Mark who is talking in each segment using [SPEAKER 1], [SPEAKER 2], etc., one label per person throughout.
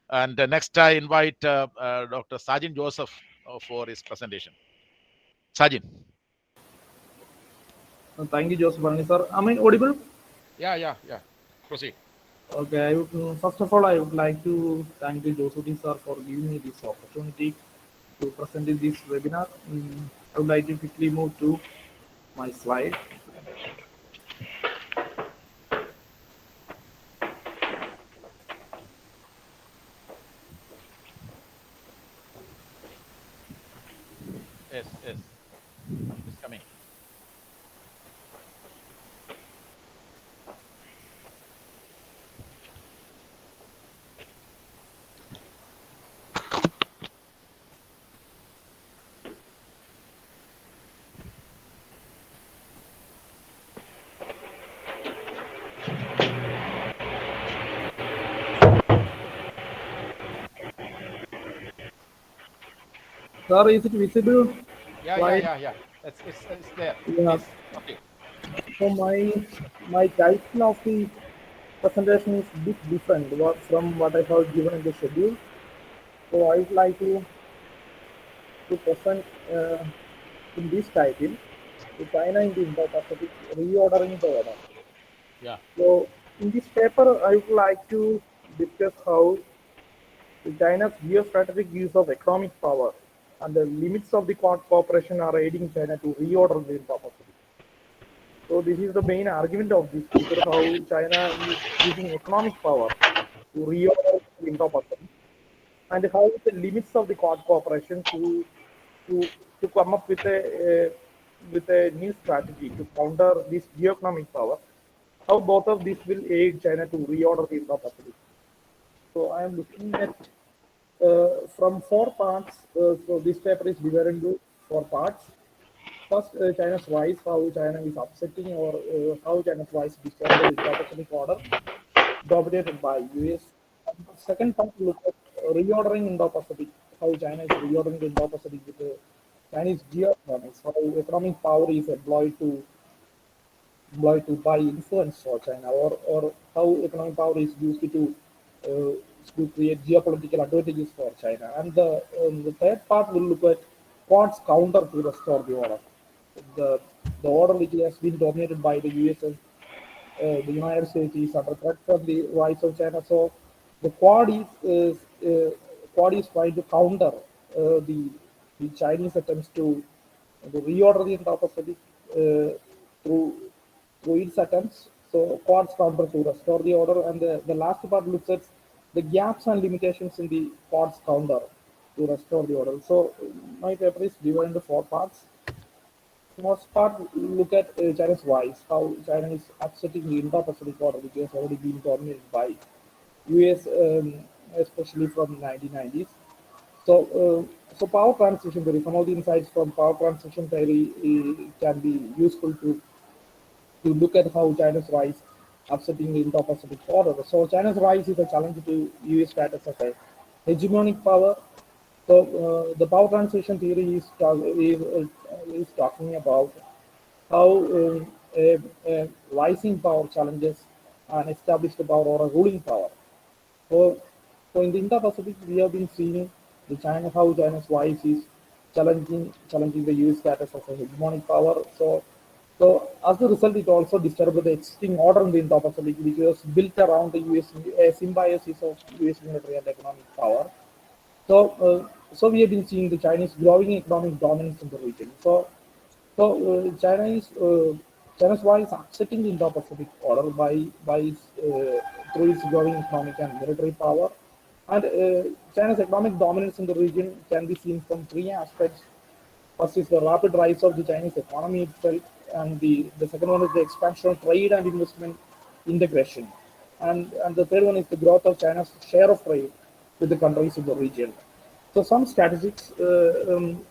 [SPEAKER 1] And next, I invite Dr. Sajin Joseph for his presentation. Sajin.
[SPEAKER 2] Thank you, Joseph, sir. Am I audible?
[SPEAKER 1] Yeah. Proceed.
[SPEAKER 2] Okay. First of all, I would like to thank the Josukutty sir for giving me this opportunity to present in this webinar. I would like to quickly move to my slide.
[SPEAKER 1] Yes. It's coming.
[SPEAKER 2] Sir, is it visible? Slide.
[SPEAKER 1] Yeah. It's there.
[SPEAKER 2] Yeah.
[SPEAKER 1] Please proceed.
[SPEAKER 2] So my title of the presentation is a bit different from what I have given in the schedule. So I would like to present in this title, the China in the Indo-Pacific reordering the order.
[SPEAKER 1] Yeah.
[SPEAKER 2] So in this paper, I would like to discuss how China's geostrategic use of economic power and the limits of the Quad cooperation are aiding China to reorder the Indo-Pacific. So this is the main argument of this paper, how China is using economic power to reorder the Indo-Pacific, and how the limits of the Quad cooperation to to come up with a new strategy to counter this geoeconomic power. How both of these will aid China to reorder the Indo-Pacific. So I am looking at from four parts. So this paper is divided into four parts. First, China's rise, how China is upsetting or how China's rise disturbed the Indo-Pacific order dominated by US. Second part, look at reordering Indo-Pacific, how China is reordering the Indo-Pacific with the Chinese geoeconomics, how economic power is employed to buy influence for China, or how economic power is used to create geopolitical advantages for China. And the third part will look at Quad's counter to restore the order. The, the order which has been dominated by the US and the United States is under threat from the rise of China. So the Quad is trying to counter the Chinese attempts to reorder the Indo-Pacific through its attempts. So Quad's counter to restore the order, and the last part looks at the gaps and limitations in the Quad's counter to restore the order. So my paper is divided into four parts. Most part look at China's rise, how China is upsetting the Indo-Pacific order, which has already been dominated by US, especially from 1990s. So power transition theory, some of the insights from power transition theory can be useful to look at how China's rise upsetting the Indo-Pacific order. So China's rise is a challenge to US status as a hegemonic power. So the power transition theory is talking about how a rising power challenges an established power or a ruling power. So, so in the Indo-Pacific, we have been seeing how China's rise is challenging the US status as a hegemonic power. So as a result, it also disturbed the existing order in the Indo-Pacific, which was built around the US symbiosis of US military and economic power. So we have been seeing the Chinese growing economic dominance in the region. China's why is upsetting the Indo-Pacific order through its growing economic and military power. And China's economic dominance in the region can be seen from three aspects. First is the rapid rise of the Chinese economy itself, and the second one is the expansion of trade and investment integration. And the third one is the growth of China's share of trade with the countries in the region. So some statistics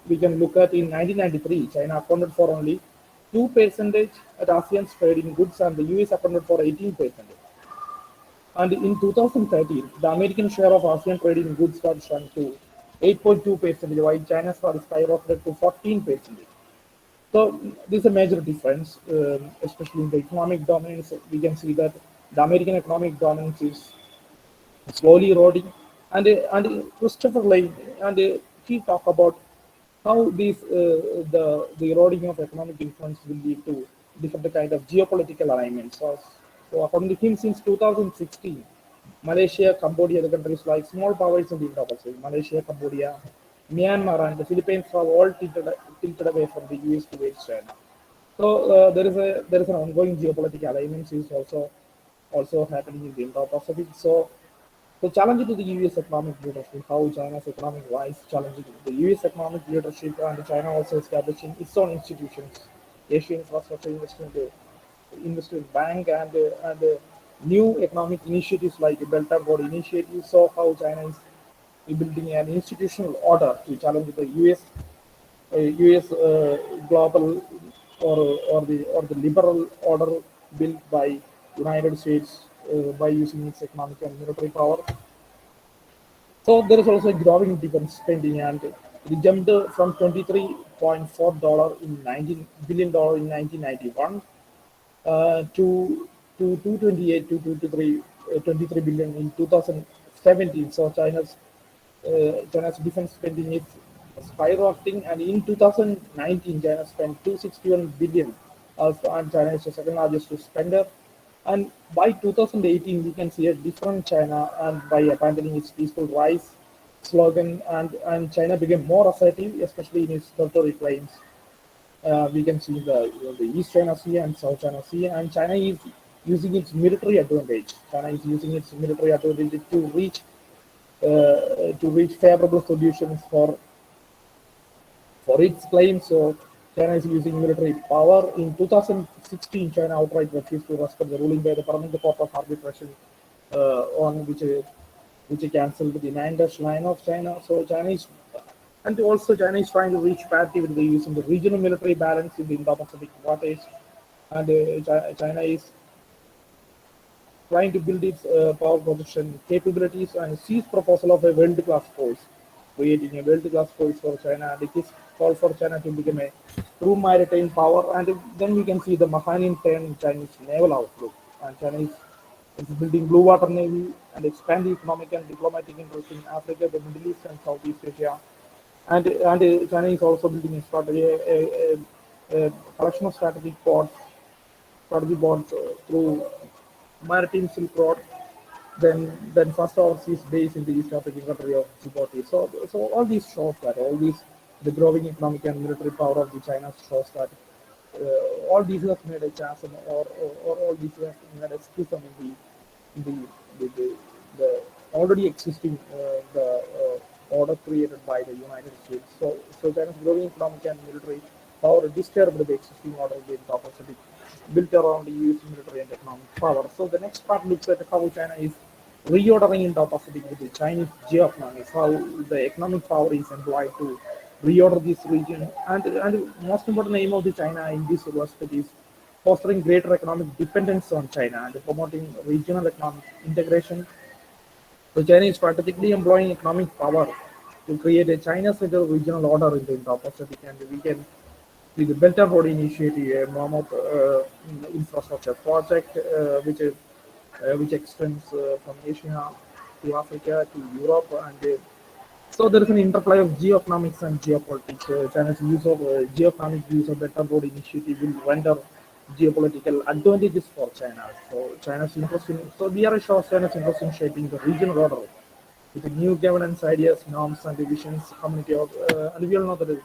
[SPEAKER 2] we can look at in 1993, China accounted for only 2% at ASEAN's trade in goods, and the US accounted for 18%. And in 2013, the American share of ASEAN trade in goods had shrunk to 8.2%, while China's had skyrocketed to 14%. So this is a major difference, especially in the economic dominance. We can see that the American economic dominance is slowly eroding, And Christopher Lane, and he talked about how the eroding of economic influence will lead to different kind of geopolitical alignments. So according to him, since 2016, Malaysia, Cambodia, the countries like small powers in the Indo-Pacific, Malaysia, Cambodia, Myanmar, and the Philippines have all tilted away from the US towards China. So there is an ongoing geopolitical alignment is also happening in the Indo-Pacific. So the challenge to the US economic leadership, how China's economic rise challenging the US economic leadership, and China also establishing its own institutions, Asian infrastructure investment bank, and new economic initiatives like the Belt and Road Initiative. So how China is building an institutional order to challenge the US global or the liberal order built by United States by using its economic and military power. So there is also a growing defense spending, and it jumped from $23.4 in 19 billion dollar in 1991 to 228 to 23 billion in 2017. So China's defense spending is skyrocketing, and in 2019, China spent 261 billion, and China is the second largest spender. And by 2018, we can see a different China, and by abandoning its peaceful rise slogan, and China became more assertive, especially in its territory claims. We can see the East China Sea and South China Sea, and China is using its military advantage. China is using its military advantage to reach favorable solutions for its claims. So China is using military power. In 2016, China outright refused to respect the ruling by the Permanent Court of Arbitration on which cancelled the 9-line of China. So and also China is trying to reach parity with the using the regional military balance in the Indo-Pacific waters, and China is trying to build its power projection capabilities and sees proposal of a world-class force, creating a world-class force for China. And it is called for China to become a true maritime power. And then we can see the Mahanian turn in Chinese naval outlook. And China is building blue water navy and expanding economic and diplomatic interests in Africa, the Middle East, and Southeast Asia. And China is also building a collection of strategy bonds through Maritime Silk Road, then first overseas base in the East African country of Djibouti. So all these shows that the growing economic and military power of the China shows that all these have made a chasm, or all these have made a schism in the already existing order created by the United States. So China's growing economic and military power disturbed the existing order in the Pacific, built around the US military and economic power. So the next part looks at how China is reordering Indo-Pacific with the Chinese geoeconomics, how the economic power is employed to reorder this region, and most important aim of the China in this respect is fostering greater economic dependence on China and promoting regional economic integration. So China is strategically employing economic power to create a China-centered regional order in the Indo-Pacific, and we can see the Belt and Road Initiative, a mammoth infrastructure project, which extends from Asia to Africa to Europe, and so there is an interplay of geoeconomics and geopolitics. China's use of geoeconomic use of Belt and Road Initiative will render geopolitical advantages for China. So BRI shows China's interest in shaping the regional order with the new governance ideas, norms, and visions, community of, and we all know the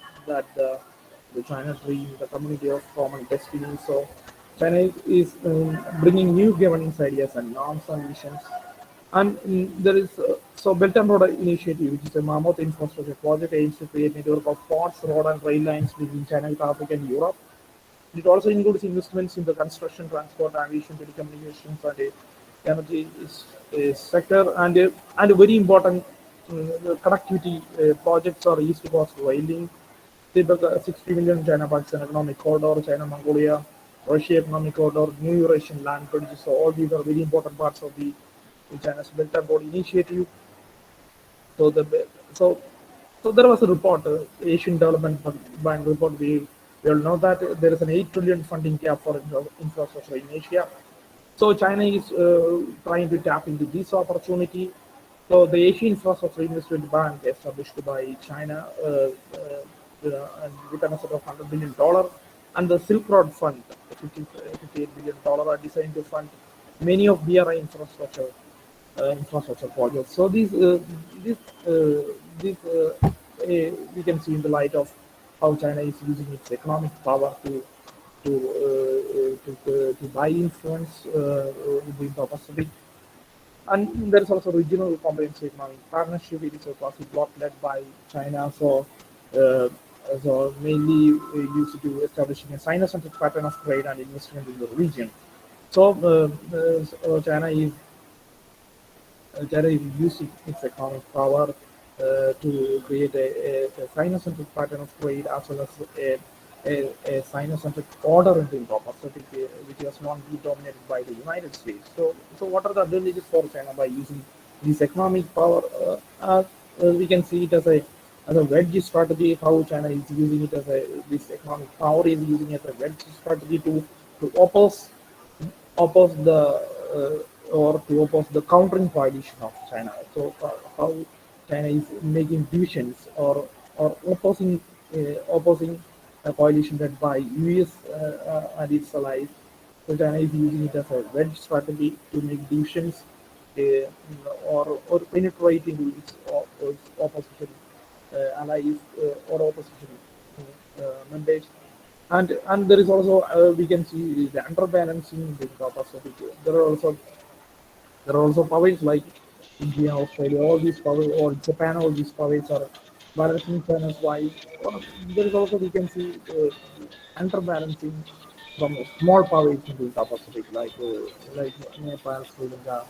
[SPEAKER 2] China dream, the community of common destiny. So China is bringing new governance ideas and norms and visions. And there is Belt and Road Initiative, which is a mammoth infrastructure project, aims to create a network of ports, road, and rail lines between China with Africa and Europe. It also includes investments in the construction, transport, aviation, telecommunications, and energy sector, and very important connectivity projects are East Coast railing, the 60 million China-Pakistan economic corridor, China-Mongolia, Russia economic corridor, New Eurasian land bridges. So all these are very important parts of the China's Belt and Road Initiative. So so there was a report, Asian Development Bank report. We all know that there is an 8 trillion funding gap for infrastructure in Asia. So China is trying to tap into this opportunity So the Asian Infrastructure Investment Bank established by China and with an asset of $100 billion, and the Silk Road Fund, $58 billion, are designed to fund many of BRI infrastructure projects. So these, these we can see in the light of how China is using its economic power to buy influence in the Indo-Pacific. And there is also regional comprehensive economic partnership. It is a quasi bloc led by China. Uh, so mainly used to establishing a Sino-centric pattern of trade and investment in the region. So China is using its economic power to create a Sino-centric pattern of trade as well as a Sino-centric order in the Indo-Pacific, which has not been dominated by the United States. So what are the advantages for China by using this economic power? We can see it as a wedge strategy. How China is using it as this economic power is using it as a wedge strategy to oppose the or to oppose the countering coalition of China. So how China is making divisions or opposing a coalition led by US and its allies. So China is using it as a wedge strategy to make divisions or penetrate into its opposition allies or opposition members. And there is also we can see the underbalancing in the Indo-Pacific. There are also powers like India, Australia, all these powers, or Japan, all these powers are balancing China's wise. Or there is also we can see underbalancing from small powers in the Indo-Pacific like Nepal, Sri Lanka,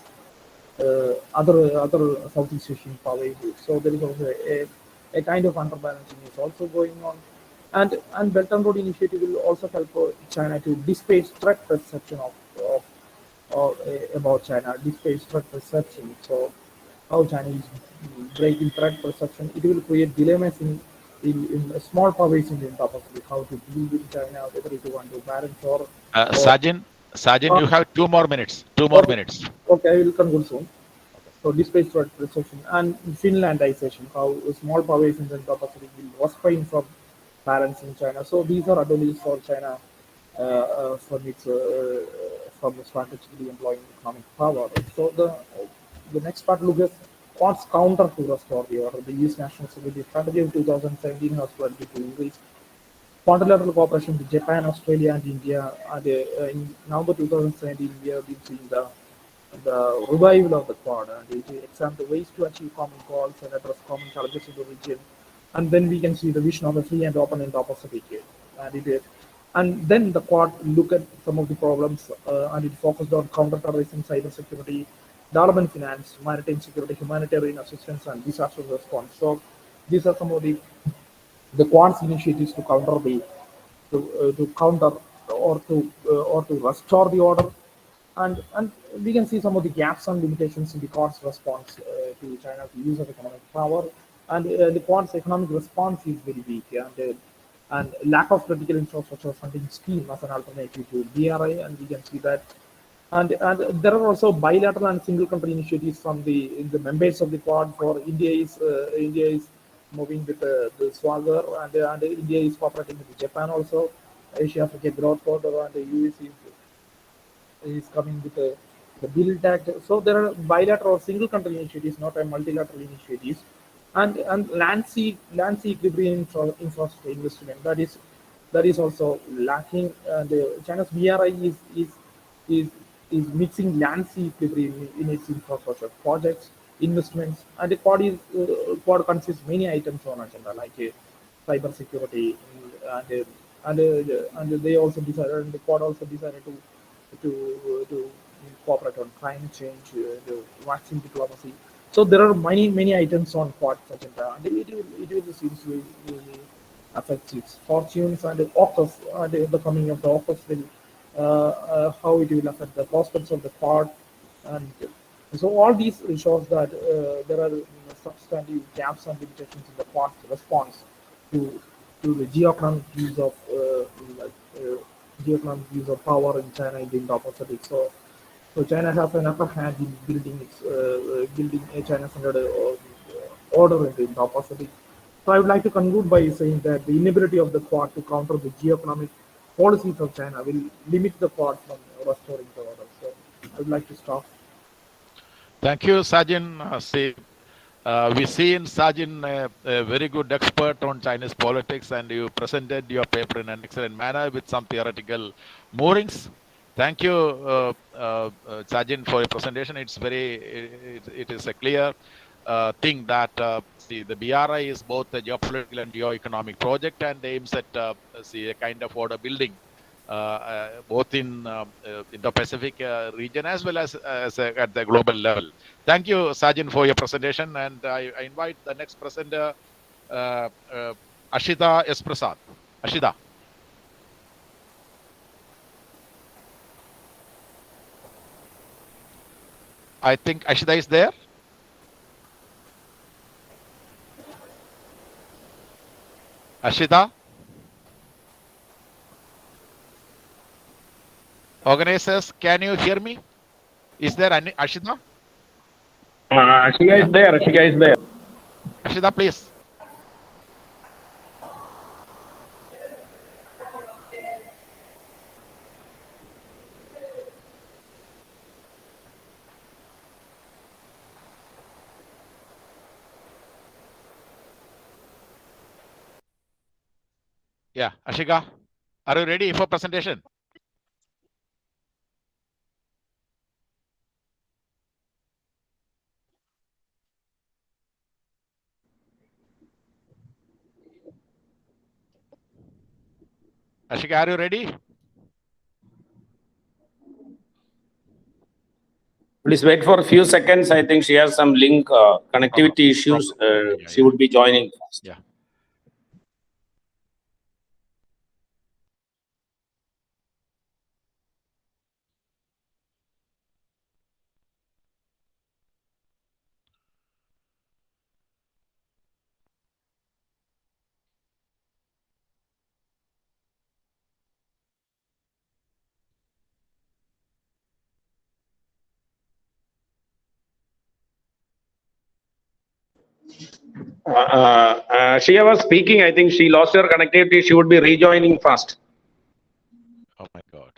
[SPEAKER 2] other Southeast Asian powers. So there is also a kind of underbalancing is also going on, and Belt and Road Initiative will also help China to displace threat perception about China, displace threat perception. So how China is breaking threat perception, it will create dilemmas in small powers in the Indo-Pacific, how to deal with China, whether it want to balance or
[SPEAKER 1] Sajin, you have 2 more minutes. 2 more
[SPEAKER 2] okay,
[SPEAKER 1] minutes.
[SPEAKER 2] okay, I will conclude soon.
[SPEAKER 1] Okay.
[SPEAKER 2] So displace threat perception and Finlandization, how small powers in the Indo-Pacific will refrain from balancing China. So these are advantages for China from strategically employing economic power. So the next part looks at what's counter to restore the order. The U.S. national security strategy of 2017 has led to increase quadrilateral cooperation with Japan, Australia, and India. And in November 2017, we have been seeing the revival of the Quad, and it examines the ways to achieve common goals and address common challenges in the region. And then we can see the vision of a free and open Indo-Pacific. And then the Quad look at some of the problems, and it focused on counterterrorism, cybersecurity, development finance, maritime security, humanitarian assistance, and disaster response. So these are some of the Quad's initiatives to counter to counter or to restore the order, and we can see some of the gaps and limitations in the Quad's response to China's use of economic power, and the Quad's economic response is very weak, and lack of critical infrastructure funding scheme as an alternative to BRI, and we can see that. And there are also bilateral and single country initiatives from the members of the Quad. For India is moving with the Swagger, and India is cooperating with Japan also. Asia Africa Growth Corridor, and the US is coming with the build act. So there are bilateral or single country initiatives, not a multilateral initiatives, and land sea equilibrium infrastructure investment that is also lacking. And China's BRI is is mixing land sea equilibrium in its infrastructure projects, investments, and the Quad consists many items on agenda like cyber security, and they also decided, and the Quad also decided to cooperate on climate change, the vaccine diplomacy. So there are many items on Quad's agenda, and it will seems will affect its fortunes, and AUKUS, and the coming of the AUKUS will how it will affect the prospects of the Quad, and so all these shows that there are substantive gaps and limitations in the Quad's response to the geoeconomic use of like geoeconomic use of power in China in the Indo-Pacific. So So China has an upper hand in building a China-centered order in the Indo-Pacific. So I would like to conclude by saying that the inability of the Quad to counter the geoeconomic policies of China will limit the Quad from restoring the order. So I would like to stop.
[SPEAKER 1] Thank you, Sajin. We see in Sajin a very good expert on Chinese politics, and you presented your paper in an excellent manner with some theoretical moorings. Thank you, Sajin, for your presentation. It's it is a clear thing that the BRI is both a geopolitical and geo-economic project and aims at a kind of order building both in Indo-Pacific region as well as at the global level. Thank you, Sajin, for your presentation, and I invite the next presenter, Ashita S. Prasad. Ashita. I think Ashita is there. Ashita? Organizers, can you hear me? Is there any Ashita?
[SPEAKER 3] Ashika is there. Ashika is there.
[SPEAKER 1] Ashita, please. Yeah, Ashika, are you ready for presentation? Ashika, are you ready?
[SPEAKER 3] Please wait for a few seconds. I think she has some link connectivity issues. She would be joining first.
[SPEAKER 1] Yeah.
[SPEAKER 3] Shia was speaking. I think she lost her connectivity. She would be rejoining fast.
[SPEAKER 1] Oh my God.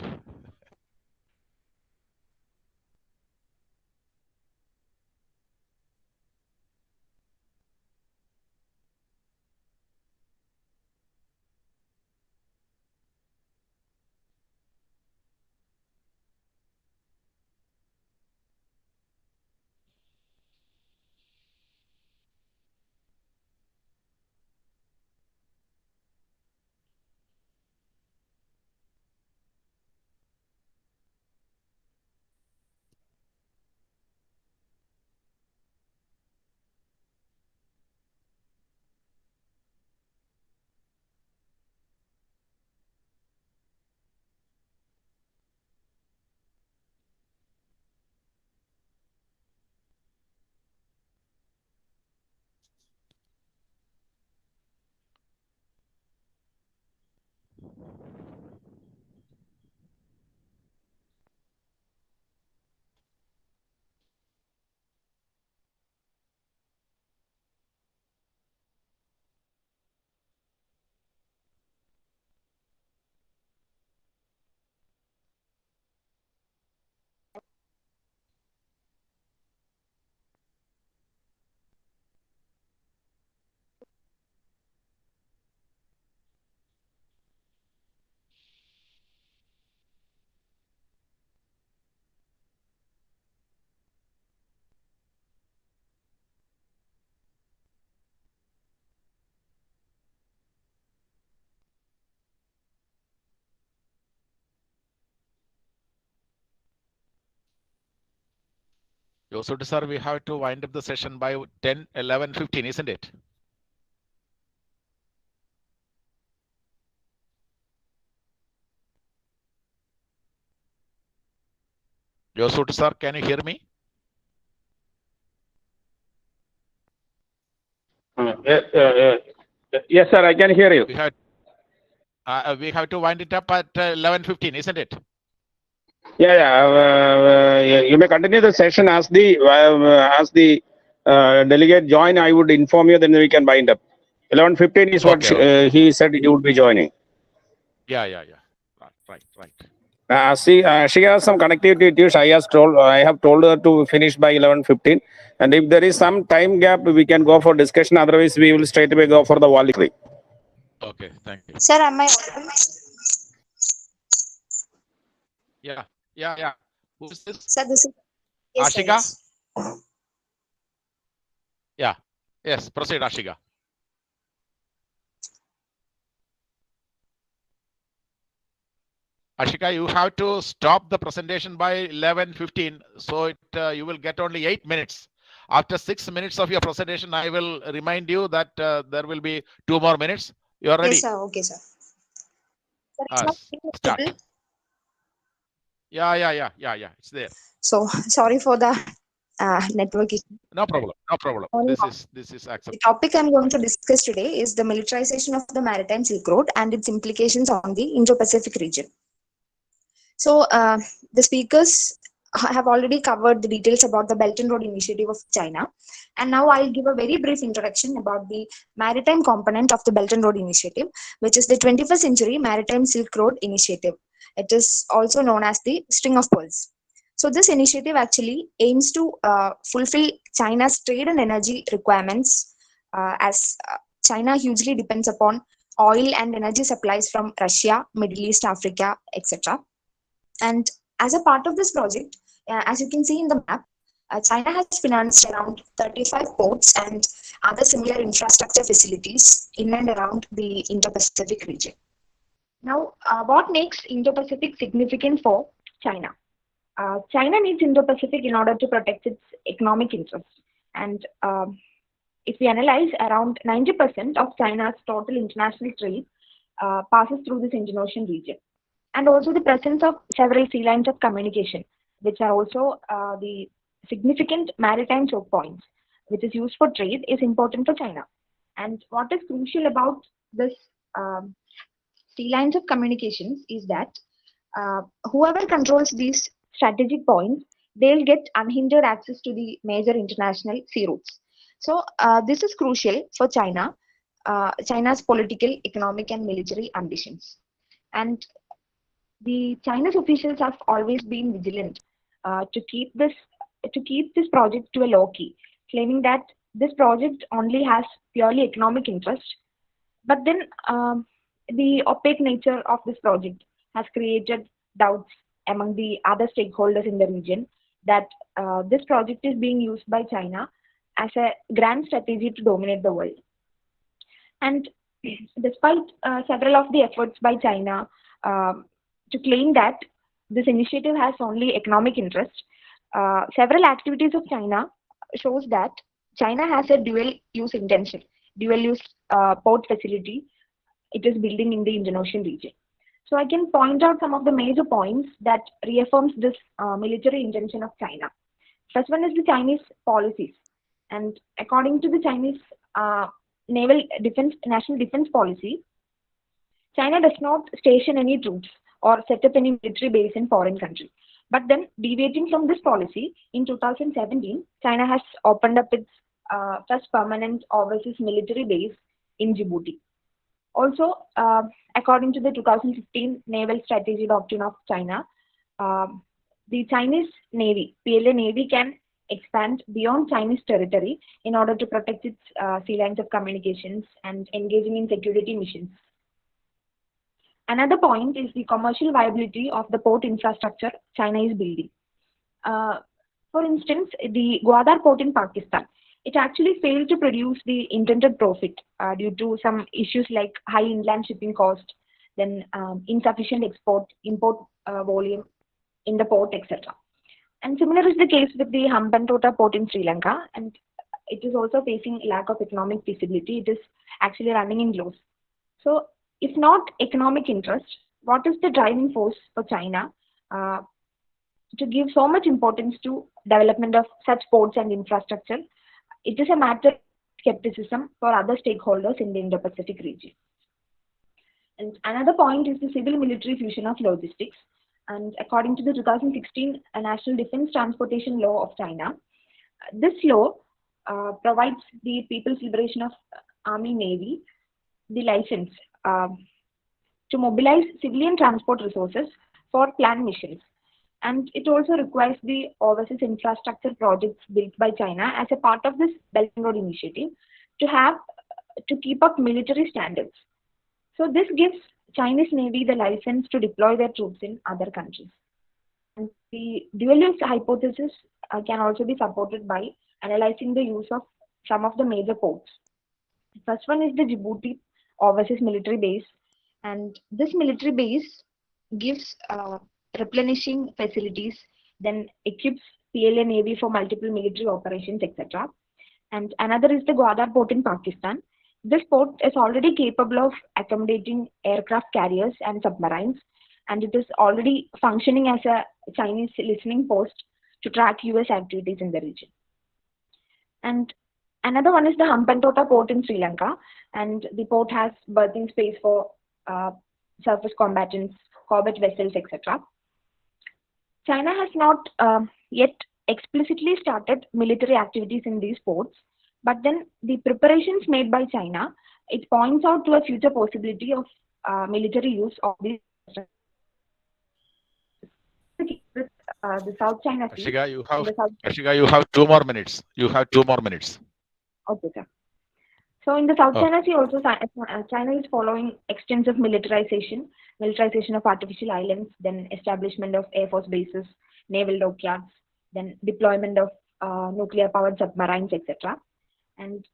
[SPEAKER 1] Josukutty sir, we have to wind up the session by 10, 11, 15, isn't it? Josukutty sir, can you hear me?
[SPEAKER 3] Yes, sir. I can hear you.
[SPEAKER 1] We have to wind it up at 11:15, isn't it?
[SPEAKER 3] You may continue the session as the delegate join. I would inform you, then we can bind up. 11:15 is what
[SPEAKER 1] Okay.
[SPEAKER 3] he said he would be joining.
[SPEAKER 1] Yeah. Right.
[SPEAKER 3] She has some connectivity issues. I have told her to finish by 11:15, and if there is some time gap, we can go for discussion. Otherwise, we will straight away go for the wall.
[SPEAKER 1] Okay. Thank you.
[SPEAKER 4] Sir, am I audible?
[SPEAKER 1] Yeah. Who is this?
[SPEAKER 4] Sir, this is yes, sir,
[SPEAKER 1] Ashika?
[SPEAKER 4] yes.
[SPEAKER 1] Yeah. Yes. Proceed, Ashika. Ashika, you have to stop the presentation by 11:15, so you will get only 8 minutes. After 6 minutes of your presentation, I will remind you that there will be 2 more minutes. You are ready?
[SPEAKER 4] Yes, sir. Okay, sir. Sir, it's not
[SPEAKER 1] Start.
[SPEAKER 4] visible.
[SPEAKER 1] Yeah. It's there.
[SPEAKER 4] So sorry for the network issue.
[SPEAKER 1] No problem. This is
[SPEAKER 4] The
[SPEAKER 1] acceptable.
[SPEAKER 4] topic I'm going to discuss today is the militarization of the Maritime Silk Road and its implications on the Indo-Pacific region. So the speakers have already covered the details about the Belt and Road Initiative of China. And now I'll give a very brief introduction about the maritime component of the Belt and Road Initiative, which is the 21st Century Maritime Silk Road Initiative. It is also known as the String of Pearls. So this initiative actually aims to fulfill China's trade and energy requirements as China hugely depends upon oil and energy supplies from Russia, Middle East, Africa, etc. And as a part of this project, as you can see in the map, China has financed around 35 ports and other similar infrastructure facilities in and around the Indo-Pacific region. Now, what makes Indo-Pacific significant for China? China needs Indo-Pacific in order to protect its economic interests. And if we analyze, around 90% of China's total international trade passes through this Indian Ocean region. And also the presence of several sea lines of communication, which are also the significant maritime choke points, which is used for trade, is important for China. And what is crucial about this sea lines of communications is that whoever controls these strategic points, they'll get unhindered access to the major international sea routes. So this is crucial for China's political, economic, and military ambitions. And the Chinese officials have always been vigilant to keep this project to a low key, claiming that this project only has purely economic interest. But then the opaque nature of this project has created doubts among the other stakeholders in the region that this project is being used by China as a grand strategy to dominate the world. And despite several of the efforts by China to claim that this initiative has only economic interest, several activities of China shows that China has a dual-use intention, dual-use port facility it is building in the Indian Ocean region. So I can point out some of the major points that reaffirms this military intention of China. First one is the Chinese policies. And according to the Chinese national defense policy, China does not station any troops or set up any military base in foreign country. But then, deviating from this policy, in 2017, China has opened up its first permanent overseas military base in Djibouti. Also, according to the 2015 Naval Strategy Doctrine of China, the Chinese Navy, PLA Navy, can expand beyond Chinese territory in order to protect its sea lines of communications and engaging in security missions. Another point is the commercial viability of the port infrastructure China is building. For instance, the Gwadar port in Pakistan, it actually failed to produce the intended profit due to some issues like high inland shipping cost, then insufficient import volume in the port, etc. And similar is the case with the Hambantota port in Sri Lanka, and it is also facing lack of economic feasibility. It is actually running in loss. So, if not economic interest, what is the driving force for China to give so much importance to development of such ports and infrastructure? It is a matter of skepticism for other stakeholders in the Indo-Pacific region. And another point is the civil-military fusion of logistics. and according to the 2016 National Defense Transportation Law of China, this law provides the People's Liberation of Army Navy the license to mobilize civilian transport resources for planned missions. And it also requires the overseas infrastructure projects built by China as a part of this Belt and Road Initiative to keep up military standards. So this gives Chinese Navy the license to deploy their troops in other countries. And the dual use hypothesis can also be supported by analyzing the use of some of the major ports. The first one is the Djibouti overseas military base, and this military base gives replenishing facilities, then equips PLA Navy for multiple military operations, etc. And another is the Gwadar port in Pakistan. This port is already capable of accommodating aircraft carriers and submarines, and it is already functioning as a Chinese listening post to track US activities in the region. And another one is the Hampantota port in Sri Lanka, and the port has berthing space for surface combatants, combat vessels, etc. China has not yet explicitly started military activities in these ports, but then the preparations made by China, it points out to a future possibility of military use of these. The South China Sea.
[SPEAKER 1] Ashika, you have 2 more minutes. You have 2 more minutes.
[SPEAKER 4] Okay, sir. So in the South China Sea also, China is following extensive militarization of artificial islands, then establishment of Air Force bases, naval dockyards, then deployment of nuclear-powered submarines, etc. And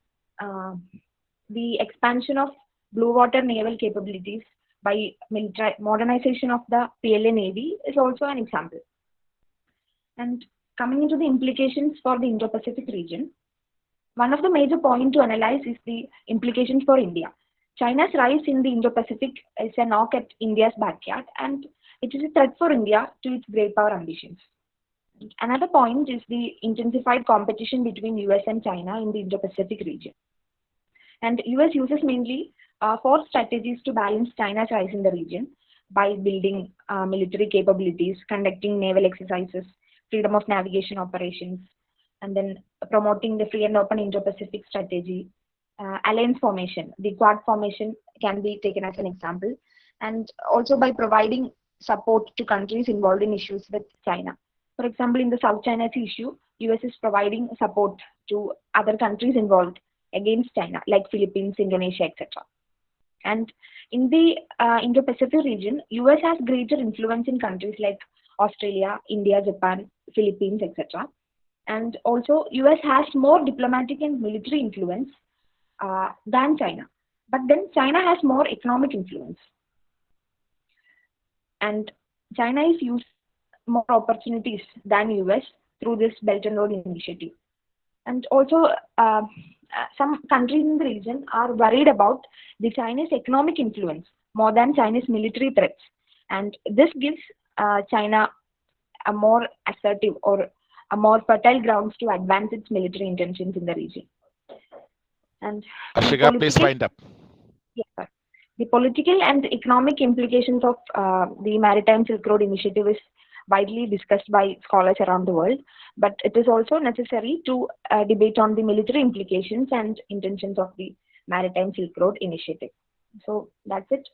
[SPEAKER 4] the expansion of blue water naval capabilities by modernization of the PLA Navy is also an example. And coming into the implications for the Indo-Pacific region, one of the major points to analyze is the implications for India. China's rise in the Indo-Pacific is a knock at India's backyard, and it is a threat for India to its great power ambitions. Another point is the intensified competition between US and China in the Indo-Pacific region. And US uses mainly 4 strategies to balance China's rise in the region by building military capabilities, conducting naval exercises, freedom of navigation operations, and then promoting the free and open Indo-Pacific strategy, alliance formation. The Quad formation can be taken as an example, and also by providing support to countries involved in issues with China. For example, in the South China Sea issue, US is providing support to other countries involved against China, like Philippines, Indonesia, etc. And in the Indo-Pacific region, US has greater influence in countries like Australia, India, Japan, Philippines, etc. And also, US has more diplomatic and military influence than China. But then China has more economic influence. And China is using more opportunities than US through this Belt and Road Initiative. And also, some countries in the region are worried about the Chinese economic influence more than Chinese military threats. And this gives China a more assertive or a more fertile grounds to advance its military intentions in the region. And
[SPEAKER 1] Ashika, please wind up.
[SPEAKER 4] Yes, sir. The political and economic implications of the Maritime Silk Road Initiative is widely discussed by scholars around the world, but it is also necessary to debate on the military implications and intentions of the Maritime Silk Road Initiative. So that's it.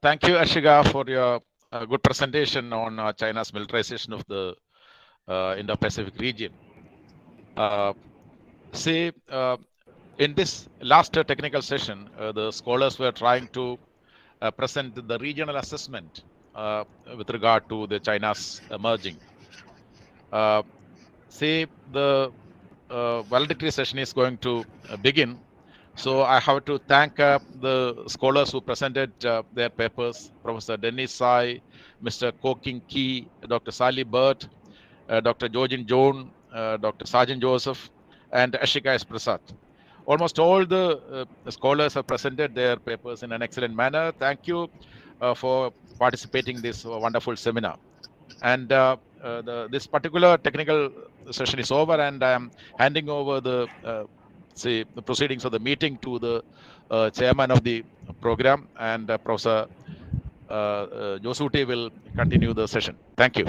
[SPEAKER 1] Thank you, Ashika, for your good presentation on China's militarization of the Indo-Pacific region. In this last technical session, the scholars were trying to present the regional assessment with regard to the China's emerging. The valedictory session is going to begin. So I have to thank the scholars who presented their papers, Professor Dennis Sai, Mr. Ko King Ki, Dr. Sally Burt, Dr. Georgin Joan, Dr. Sargent Joseph, and Ashika S. Prasad. Almost all the scholars have presented their papers in an excellent manner. Thank you for participating in this wonderful seminar. And this particular technical session is over, and I am handing over the proceedings of the meeting to the chairman of the program and Professor Josukutty will continue the session. Thank you.